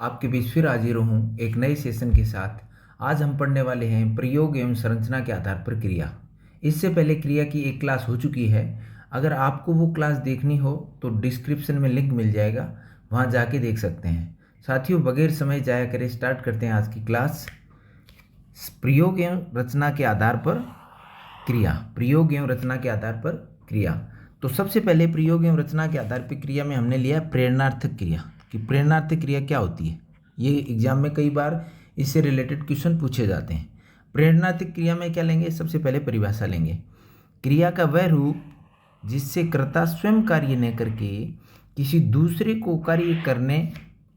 आपके बीच फिर हाजिर हूँ एक नए सेशन के साथ। आज हम पढ़ने वाले हैं प्रयोग एवं संरचना के आधार पर क्रिया। इससे पहले क्रिया की एक क्लास हो चुकी है। अगर आपको वो क्लास देखनी हो तो डिस्क्रिप्शन में लिंक मिल जाएगा, वहाँ जाके देख सकते हैं। साथियों, बगैर समय जाया करे स्टार्ट करते हैं आज की क्लास। प्रयोग एवं रचना के आधार पर क्रिया। प्रयोग एवं रचना के आधार पर क्रिया। तो सबसे पहले प्रयोग एवं रचना के आधार पर क्रिया में हमने लिया प्रेरणार्थक क्रिया। कि प्रेरणार्थक क्रिया क्या होती है, ये एग्जाम में कई बार इससे रिलेटेड क्वेश्चन पूछे जाते हैं। प्रेरणार्थक क्रिया में क्या लेंगे, सबसे पहले परिभाषा लेंगे। क्रिया का वह रूप जिससे कर्ता स्वयं कार्य न करके किसी दूसरे को कार्य करने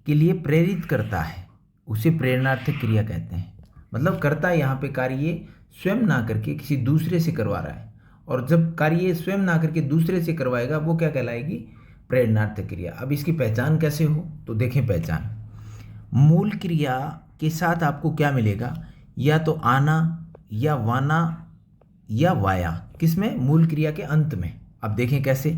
के लिए प्रेरित करता है, उसे प्रेरणार्थक क्रिया कहते हैं। मतलब कर्ता यहाँ पे कार्य स्वयं ना करके किसी दूसरे से करवा रहा है, और जब कार्य स्वयं ना करके दूसरे से करवाएगा वो क्या कहलाएगी, प्रेरणार्थक क्रिया। अब इसकी पहचान कैसे हो, तो देखें पहचान। मूल क्रिया के साथ आपको क्या मिलेगा, या तो आना या वाना या वाया। किसमें, मूल क्रिया के अंत में। अब देखें कैसे,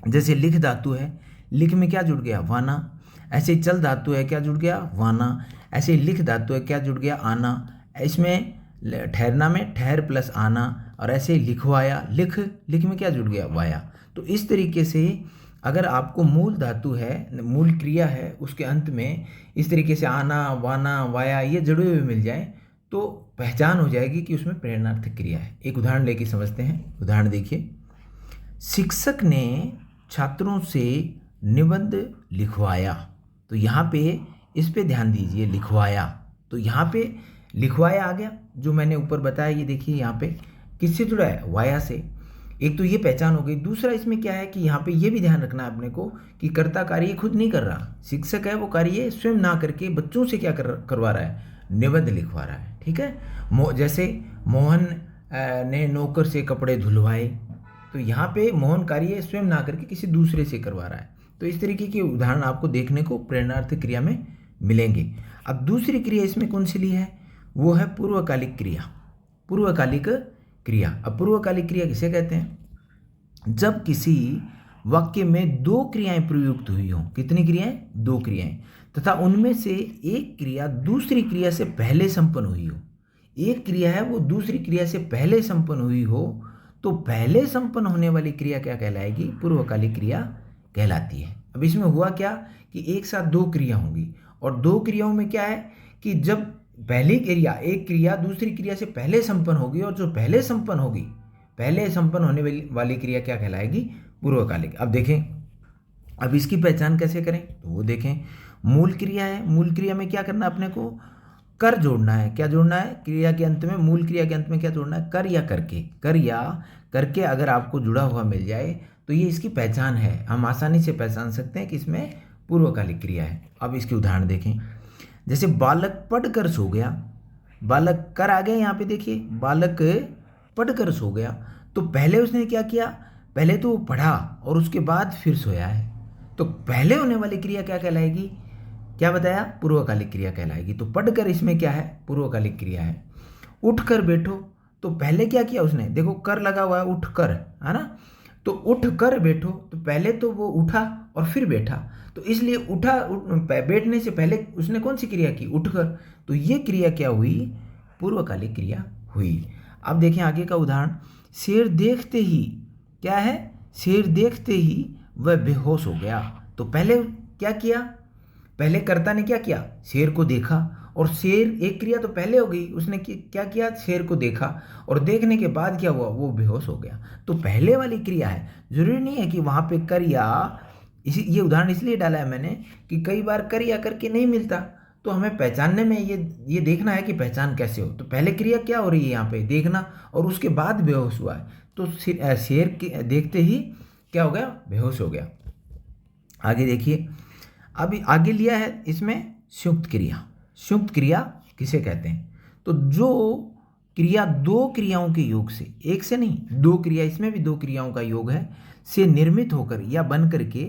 जैसे लिख धातु है, लिख में क्या जुड़ गया, वाना। ऐसे चल धातु है, क्या जुड़ गया, वाना। ऐसे लिख धातु है, क्या जुड़ गया, आना। इसमें ठहरना में ठहर प्लस आना। और ऐसे लिखवाया, लिख, लिख में क्या जुड़ गया, वाया। तो इस तरीके से अगर आपको मूल धातु है, मूल क्रिया है, उसके अंत में इस तरीके से आना, वाना, वाया ये जुड़े हुए मिल जाए तो पहचान हो जाएगी कि उसमें प्रेरणार्थक क्रिया है। एक उदाहरण लेके समझते हैं। उदाहरण देखिए, शिक्षक ने छात्रों से निबंध लिखवाया। तो यहाँ पे इस पे ध्यान दीजिए, लिखवाया। तो यहाँ पे लिखवाया आ गया, जो मैंने ऊपर बताया। ये देखिए यहाँ पे किससे जुड़ा है, वाया से। एक तो ये पहचान हो गई। दूसरा इसमें क्या है कि यहाँ पे ये भी ध्यान रखना है अपने को कि कर्ता कार्य खुद नहीं कर रहा, शिक्षक है वो कार्य स्वयं ना करके बच्चों से क्या करवा रहा है, निबंध लिखवा रहा है। ठीक है। जैसे मोहन ने नौकर से कपड़े धुलवाए, तो यहाँ पे मोहन कार्य स्वयं ना करके किसी दूसरे से करवा रहा है। तो इस तरीके के उदाहरण आपको देखने को प्रेरणार्थक क्रिया में मिलेंगे। अब दूसरी क्रिया इसमें कौन सी ली है, वो है पूर्वकालिक क्रिया। पूर्वकालिक क्रिया। अब पूर्वकालिक क्रिया किसे कहते हैं, जब किसी वाक्य में दो क्रियाएं प्रयुक्त हुई हो। कितनी क्रियाएं, दो क्रियाएं, तथा उनमें से एक क्रिया दूसरी क्रिया से पहले संपन्न हुई हो। एक क्रिया है वो दूसरी क्रिया से पहले संपन्न हुई हो, तो पहले संपन्न होने वाली क्रिया क्या कहलाएगी, पूर्वकालिक क्रिया कहलाती है। अब इसमें हुआ क्या कि एक साथ दो क्रिया होंगी, और दो क्रियाओं में क्या है कि जब पहली क्रिया, एक क्रिया दूसरी क्रिया से पहले संपन्न होगी, और जो पहले संपन्न होगी, पहले संपन्न होने वाली क्रिया क्या कहलाएगी, पूर्वकालिक। अब देखें, अब इसकी पहचान कैसे करें, तो वो देखें। मूल क्रिया है, मूल क्रिया में क्या करना है अपने को, कर जोड़ना है। क्या जोड़ना है, क्रिया के अंत में, मूल क्रिया के अंत में क्या जोड़ना है, कर या करके। कर या करके अगर आपको जुड़ा हुआ मिल जाए तो ये इसकी पहचान है। हम आसानी से पहचान सकते हैं कि इसमें पूर्वकालिक क्रिया है। अब इसके उदाहरण देखें। जैसे बालक पढ़कर सो गया, बालक कर आ गया यहाँ पे, देखिए बालक पढ़कर सो गया। तो पहले उसने क्या किया, पहले तो वो पढ़ा और उसके बाद फिर सोया है। तो पहले होने वाली क्रिया क्या कहलाएगी, क्या बताया, पूर्वकालिक क्रिया कहलाएगी। तो पढ़कर इसमें क्या है, पूर्वकालिक क्रिया है। उठकर बैठो, तो पहले क्या किया उसने, देखो कर लगा हुआ है, उठकर, है ना। तो उठ कर बैठो, तो पहले तो वो उठा और फिर बैठा। तो इसलिए बैठने से पहले उसने कौन सी क्रिया की, उठकर। तो ये क्रिया क्या हुई, पूर्वकालिक क्रिया हुई। अब देखें आगे का उदाहरण। शेर देखते ही, क्या है, शेर देखते ही वह बेहोश हो गया। तो पहले क्या किया, पहले कर्ता ने क्या किया, शेर को देखा, और शेर, एक क्रिया तो पहले हो गई, उसने क्या किया, शेर को देखा, और देखने के बाद क्या हुआ, वो बेहोश हो गया। तो पहले वाली क्रिया है। जरूरी नहीं है कि वहाँ पे कर या, ये उदाहरण इसलिए डाला है मैंने कि कई बार कर या करके नहीं मिलता, तो हमें पहचानने में ये देखना है कि पहचान कैसे हो। तो पहले क्रिया क्या हो रही है यहाँ पे, देखना, और उसके बाद बेहोश हुआ है। तो शेर के देखते ही क्या हो गया, बेहोश हो गया। आगे देखिए, अभी आगे लिया है इसमें संयुक्त क्रिया। संयुक्त क्रिया किसे कहते हैं, तो जो क्रिया दो क्रियाओं के योग से, एक से नहीं, दो क्रिया, इसमें भी दो क्रियाओं का योग है, से निर्मित होकर या बन करके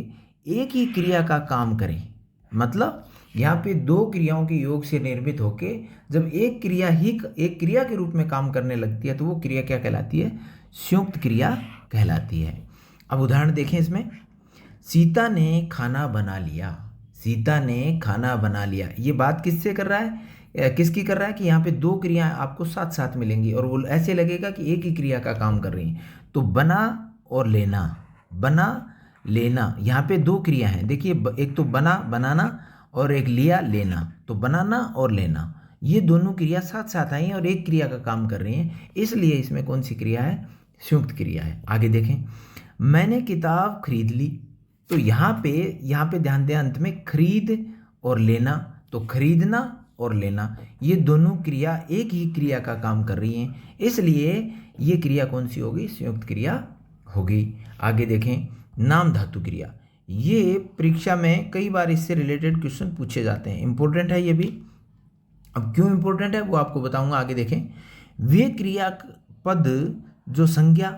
एक ही क्रिया का काम करे। मतलब यहाँ पे दो क्रियाओं के योग से निर्मित होके जब एक क्रिया ही एक क्रिया के रूप में काम करने लगती है, तो वो क्रिया क्या कहलाती है, संयुक्त क्रिया कहलाती है। अब उदाहरण देखें इसमें। सीता ने खाना बना लिया, सीता ने खाना बना लिया। ये बात किससे कर रहा है, किसकी कर रहा है कि यहाँ पे दो क्रियाएं आपको साथ साथ मिलेंगी और वो ऐसे लगेगा कि एक ही क्रिया का काम कर रही हैं। तो बना और लेना, बना लेना, यहाँ पे दो क्रिया हैं। देखिए एक तो बना बनाना और एक लिया लेना। तो बनाना और लेना ये दोनों क्रिया साथ साथ आई हैं और एक क्रिया का काम कर रही हैं, इसलिए इसमें कौन सी क्रिया है, संयुक्त क्रिया है। आगे देखें, मैंने किताब खरीद ली। तो यहाँ पे ध्यान दें, अंत में खरीद और लेना, तो खरीदना और लेना ये दोनों क्रिया एक ही क्रिया का काम कर रही हैं, इसलिए ये क्रिया कौन सी होगी, संयुक्त क्रिया होगी। आगे देखें, नाम धातु क्रिया, ये परीक्षा में कई बार इससे रिलेटेड क्वेश्चन पूछे जाते हैं, इंपॉर्टेंट है ये भी। अब क्यों इंपॉर्टेंट है वो आपको बताऊंगा। आगे देखें, वे क्रियापद जो संज्ञा,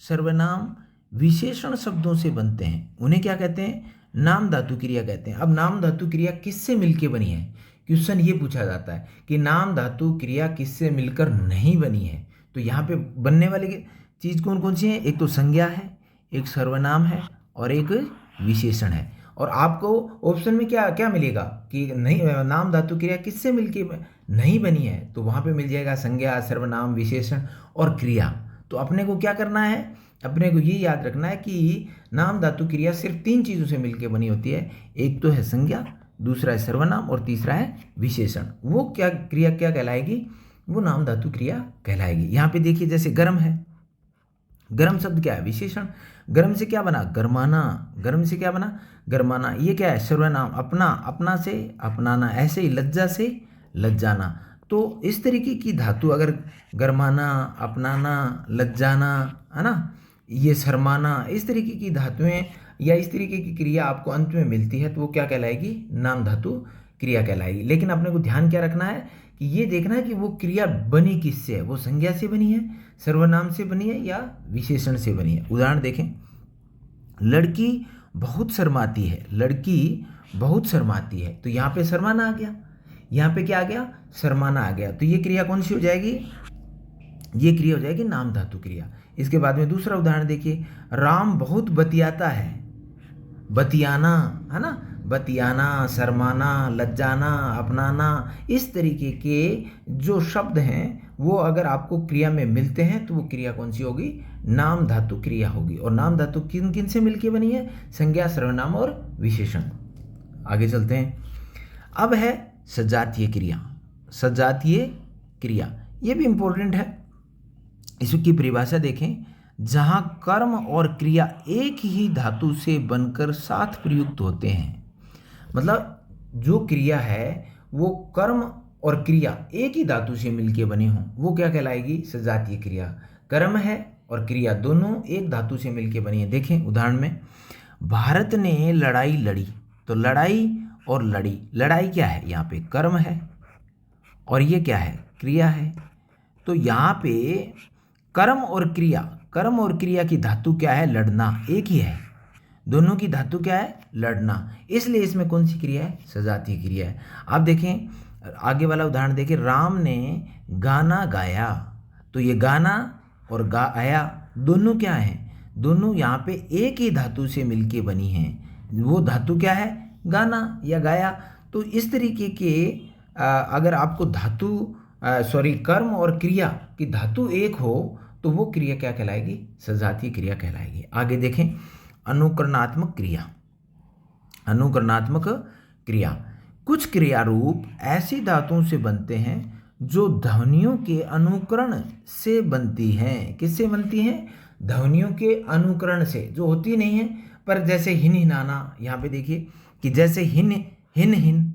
सर्वनाम, विशेषण शब्दों से बनते हैं उन्हें क्या कहते हैं, नाम धातु क्रिया कहते हैं। अब नाम धातु क्रिया किससे मिलके बनी है, क्वेश्चन ये पूछा जाता है कि नाम धातु क्रिया किससे मिलकर नहीं बनी है। तो यहाँ पे बनने वाली चीज़ कौन कौन सी है, एक तो संज्ञा है, एक सर्वनाम है और एक विशेषण है। और आपको ऑप्शन में क्या क्या मिलेगा कि नहीं, नाम धातु क्रिया किससे मिलके नहीं बनी है, तो वहाँ पे मिल जाएगा संज्ञा, सर्वनाम, विशेषण और क्रिया। तो अपने को क्या करना है, अपने को ये याद रखना है कि नाम धातु क्रिया सिर्फ तीन चीज़ों से मिलके बनी होती है, एक तो है संज्ञा, दूसरा है सर्वनाम और तीसरा है विशेषण। वो क्या क्रिया क्या कहलाएगी, वो नाम धातु क्रिया कहलाएगी। यहाँ पे देखिए जैसे गर्म है, गर्म शब्द क्या है, विशेषण। गर्म से क्या बना, गरमाना, गर्म से क्या बना, गरमाना। ये क्या है, सर्वनाम। अपना, अपना से अपनाना। ऐसे ही लज्जा से लज्जाना। तो इस तरीके की धातु अगर गरमाना, अपनाना, लज्जाना, है ना, ये शर्माना, इस तरीके की धातुएं या इस तरीके की क्रिया आपको अंत में मिलती है तो वो क्या कहलाएगी, नाम धातु क्रिया कहलाएगी। लेकिन अपने को ध्यान क्या रखना है कि ये देखना है कि वो क्रिया बनी किससे है, वो संज्ञा से बनी है, सर्वनाम से बनी है या विशेषण से बनी है। उदाहरण देखें, लड़की बहुत शर्माती है, लड़की बहुत शर्माती है। तो यहाँ पे शर्माना आ गया, यहाँ पे क्या आ गया, शर्माना आ गया। तो ये क्रिया कौन सी हो जाएगी, ये क्रिया हो जाएगी नाम धातु क्रिया। इसके बाद में दूसरा उदाहरण देखिए, राम बहुत बतियाता है, बतियाना, है ना, बतियाना, शर्माना, लज्जाना, अपनाना, इस तरीके के जो शब्द हैं वो अगर आपको क्रिया में मिलते हैं तो वो क्रिया कौन सी होगी, नाम धातु क्रिया होगी। और नाम धातु किन किन से मिलके बनी है, संज्ञा, सर्वनाम और विशेषण। आगे चलते हैं, अब है सजातीय क्रिया। सजातीय क्रिया ये भी इंपॉर्टेंट है, इसकी परिभाषा देखें, जहाँ कर्म और क्रिया एक ही धातु से बनकर साथ प्रयुक्त होते हैं। मतलब जो क्रिया है वो कर्म और क्रिया एक ही धातु से मिलके बने हों, वो क्या कहलाएगी, सजातीय क्रिया। कर्म है और क्रिया दोनों एक धातु से मिलके बनी है। देखें उदाहरण में, भारत ने लड़ाई लड़ी। तो लड़ाई और लड़ी, लड़ाई क्या है, यहाँ पे कर्म है और ये क्या है, क्रिया है। तो यहाँ पे कर्म और क्रिया, कर्म और क्रिया की धातु क्या है, लड़ना, एक ही है। दोनों की धातु क्या है, लड़ना, इसलिए इसमें कौन सी क्रिया है, सजातीय क्रिया है। आप देखें आगे वाला उदाहरण देखें, राम ने गाना गाया। तो ये गाना और गाया दोनों क्या हैं, दोनों यहाँ पे एक ही धातु से मिलके बनी हैं। वो धातु क्या है, गाना या गाया। तो इस तरीके के अगर आपको धातु कर्म और क्रिया की धातु एक हो तो वो क्रिया क्या कहलाएगी, सजातीय क्रिया कहलाएगी। आगे देखें, अनुकरणात्मक क्रिया। अनुकरणात्मक क्रिया, कुछ क्रिया रूप ऐसी धातुओं से बनते हैं जो ध्वनियों के अनुकरण से बनती हैं। किससे बनती हैं, ध्वनियों के अनुकरण से, जो होती नहीं है पर जैसे हिन हिनाना, यहाँ पे देखिए कि जैसे हिन हिन हिन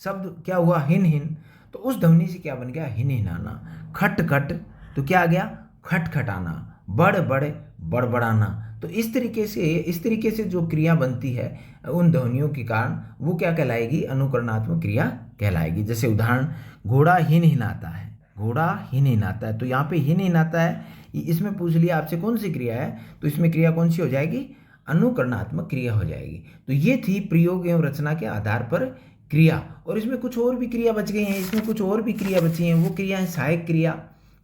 शब्द क्या हुआ, हिन हिन, तो उस ध्वनि से क्या बन गया, हिन हिनाना। खट खट, तो क्या आ गया, खटखटाना। बड़ बड़, बड़बड़ाना। तो इस तरीके से जो क्रिया बनती है उन ध्वनियों के कारण वो क्या कहलाएगी, अनुकरणात्मक क्रिया कहलाएगी। जैसे उदाहरण, घोड़ा हिन हिनाता है, घोड़ा हिन हिनाता है। तो यहाँ पे हिन हिनाता है, इसमें पूछ लिया आपसे कौन सी क्रिया है, तो इसमें क्रिया कौन सी हो जाएगी, अनुकरणात्मक क्रिया हो जाएगी। तो ये थी प्रयोग एवं रचना के आधार पर क्रिया। और इसमें कुछ और भी क्रिया बच गई हैं, इसमें कुछ और भी क्रिया बची हैं। वो क्रिया है सहायक क्रिया,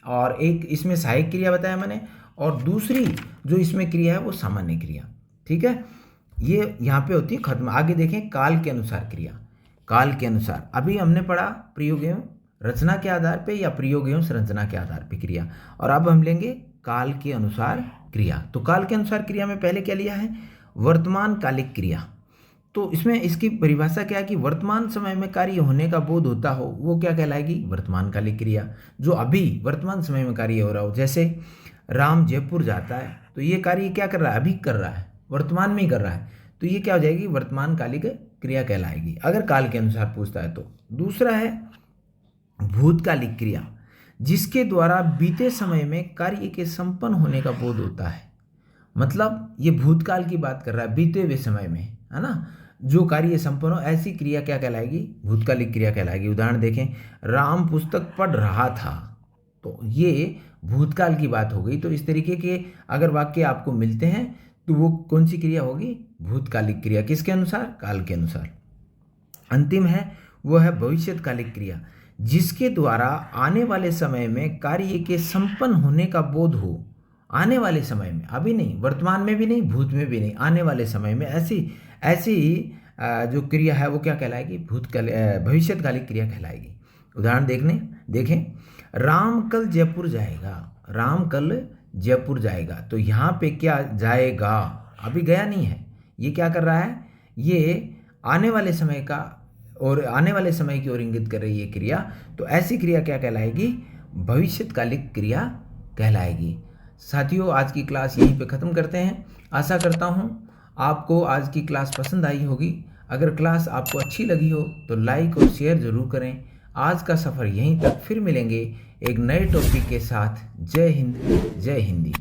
और एक इसमें सहायक क्रिया बताया मैंने, और दूसरी जो इसमें क्रिया है वो सामान्य क्रिया। ठीक है, ये यहाँ पे होती है खत्म। आगे देखें काल के अनुसार क्रिया। काल के अनुसार अभी हमने पढ़ा प्रयोग एवं रचना के आधार पे या प्रयोग एवं संरचना के आधार पे क्रिया, और अब हम लेंगे काल के अनुसार क्रिया। तो काल के अनुसार क्रिया में पहले क्या लिया है, वर्तमान कालिक क्रिया। तो इसमें इसकी परिभाषा क्या है कि वर्तमान समय में कार्य होने का बोध होता हो वो क्या कहलाएगी, वर्तमान कालिक क्रिया। जो अभी वर्तमान समय में कार्य हो रहा हो, जैसे राम जयपुर जाता है तो ये कार्य क्या कर रहा है, अभी कर रहा है, वर्तमान में ही कर रहा है, तो ये क्या हो जाएगी, वर्तमान कालिक क्रिया कहलाएगी अगर काल के अनुसार पूछता है तो। दूसरा है भूतकालिक क्रिया, जिसके द्वारा बीते समय में कार्य के संपन्न होने का बोध होता है। मतलब ये भूतकाल की बात कर रहा है, बीते हुए समय में, है ना, जो कार्य संपन्न हो ऐसी क्रिया क्या कहलाएगी, भूतकालिक क्रिया कहलाएगी। उदाहरण देखें, राम पुस्तक पढ़ रहा था, तो ये भूतकाल की बात हो गई। तो इस तरीके के अगर वाक्य आपको मिलते हैं तो वो कौन सी क्रिया होगी, भूतकालिक क्रिया। किसके अनुसार, काल के अनुसार। अंतिम है वो है भविष्यकालिक क्रिया, जिसके द्वारा आने वाले समय में कार्य के संपन्न होने का बोध हो। आने वाले समय में, अभी नहीं, वर्तमान में भी नहीं, भूत में भी नहीं, आने वाले समय में ऐसी जो क्रिया है वो क्या कहलाएगी, भविष्यकालिक क्रिया कहलाएगी। उदाहरण देखें, राम कल जयपुर जाएगा, राम कल जयपुर जाएगा, तो यहाँ पे क्या जाएगा, अभी गया नहीं है, ये क्या कर रहा है, ये आने वाले समय का और आने वाले समय की ओर इंगित कर रही है क्रिया। तो ऐसी क्रिया क्या कहलाएगी, भविष्यकालिक क्रिया कहलाएगी। साथियों, आज की क्लास यहीं पे ख़त्म करते हैं। आशा करता हूँ आपको आज की क्लास पसंद आई होगी। अगर क्लास आपको अच्छी लगी हो तो लाइक और शेयर ज़रूर करें। आज का सफ़र यहीं तक, फिर मिलेंगे एक नए टॉपिक के साथ। जय हिंद, जय हिंदी।